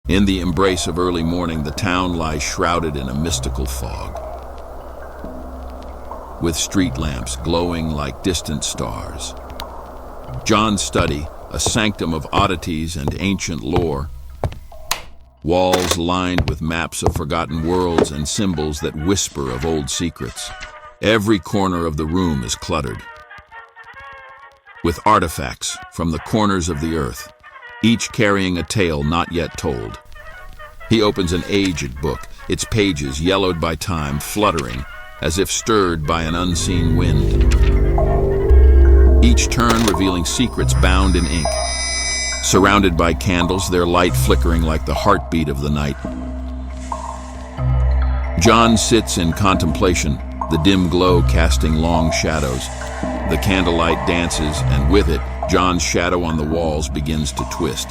In the embrace of early morning, the town lies shrouded in a mystical fog, with street lamps glowing like distant stars. John's study, a sanctum of oddities and ancient lore, walls lined with maps of forgotten worlds and symbols that whisper of old secrets. Every corner of the room is cluttered with artifacts from the corners of the earth, each carrying a tale not yet told. He opens an aged book, its pages yellowed by time, fluttering as if stirred by an unseen wind. Each turn revealing secrets bound in ink, surrounded by candles, their light flickering like the heartbeat of the night. John sits in contemplation, the dim glow casting long shadows. The candlelight dances, and with it, John's shadow on the walls begins to twist.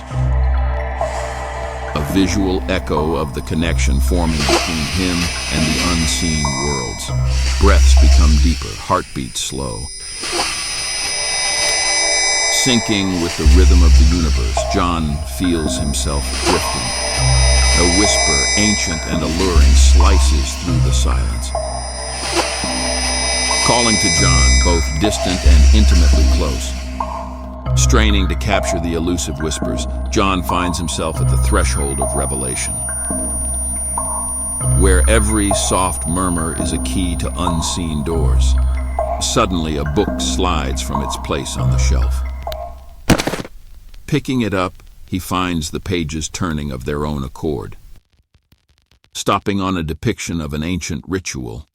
A visual echo of the connection forming between him and the unseen worlds. Breaths become deeper, heartbeats slow. Syncing with the rhythm of the universe, John feels himself drifting. A whisper, ancient and alluring, slices through the silence, calling to John, both distant and intimately close. Straining to capture the elusive whispers, John finds himself at the threshold of revelation, where every soft murmur is a key to unseen doors. Suddenly, a book slides from its place on the shelf. Picking it up, he finds the pages turning of their own accord, stopping on a depiction of an ancient ritual.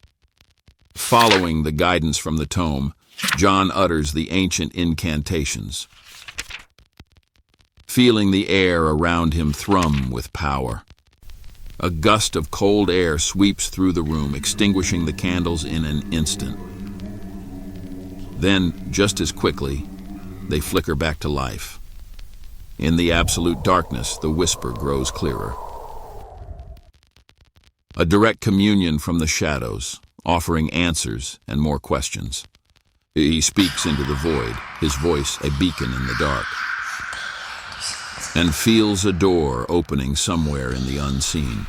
Following the guidance from the tome, John utters the ancient incantations, feeling the air around him thrum with power. A gust of cold air sweeps through the room, extinguishing the candles in an instant. Then, just as quickly, they flicker back to life. In the absolute darkness, the whisper grows clearer. A direct communion from the shadows, offering answers and more questions. He speaks into the void, his voice a beacon in the dark, and feels a door opening somewhere in the unseen.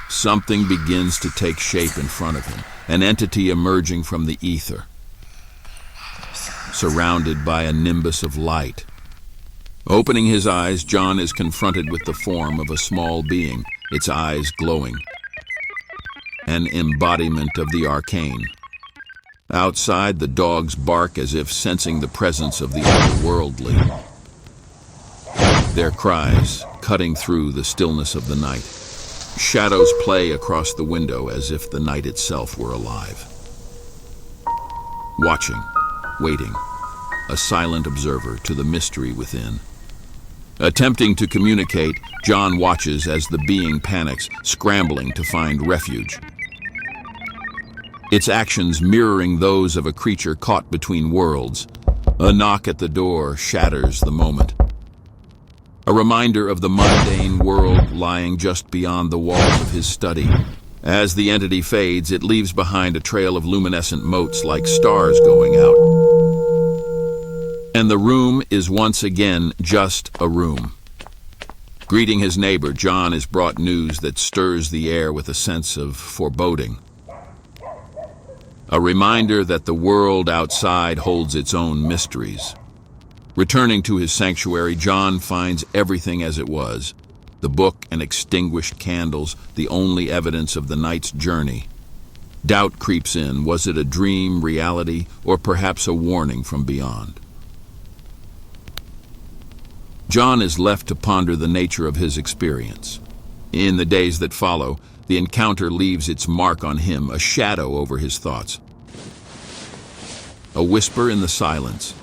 Something begins to take shape in front of him, an entity emerging from the ether, surrounded by a nimbus of light. Opening his eyes, John is confronted with the form of a small being, its eyes glowing, an embodiment of the arcane. Outside, the dogs bark as if sensing the presence of the otherworldly, their cries cutting through the stillness of the night. Shadows play across the window as if the night itself were alive. Watching, waiting, a silent observer to the mystery within. Attempting to communicate, John watches as the being panics, scrambling to find refuge. Its actions mirroring those of a creature caught between worlds. A knock at the door shatters the moment. A reminder of the mundane world lying just beyond the walls of his study. As the entity fades, it leaves behind a trail of luminescent motes like stars going out. And the room is once again just a room. Greeting his neighbor, John is brought news that stirs the air with a sense of foreboding. A reminder that the world outside holds its own mysteries. Returning to his sanctuary, John finds everything as it was. The book and extinguished candles, the only evidence of the night's journey. Doubt creeps in. Was it a dream, reality, or perhaps a warning from beyond? John is left to ponder the nature of his experience. In the days that follow, the encounter leaves its mark on him, a shadow over his thoughts. A whisper in the silence,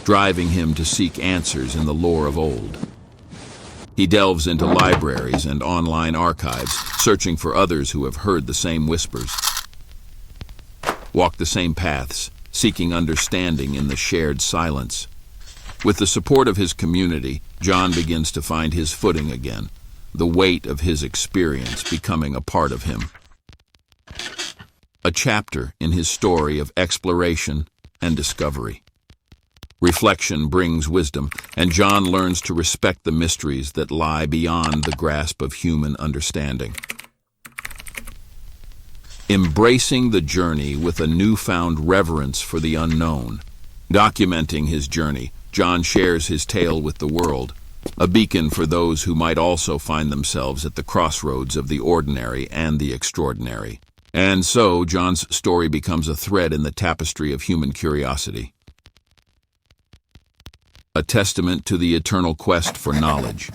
driving him to seek answers in the lore of old. He delves into libraries and online archives, searching for others who have heard the same whispers, walked the same paths, seeking understanding in the shared silence. With the support of his community, John begins to find his footing again, the weight of his experience becoming a part of him. A chapter in his story of exploration and discovery. Reflection brings wisdom, and John learns to respect the mysteries that lie beyond the grasp of human understanding. Embracing the journey with a newfound reverence for the unknown. Documenting his journey, John shares his tale with the world, a beacon for those who might also find themselves at the crossroads of the ordinary and the extraordinary. And so, John's story becomes a thread in the tapestry of human curiosity, a testament to the eternal quest for knowledge.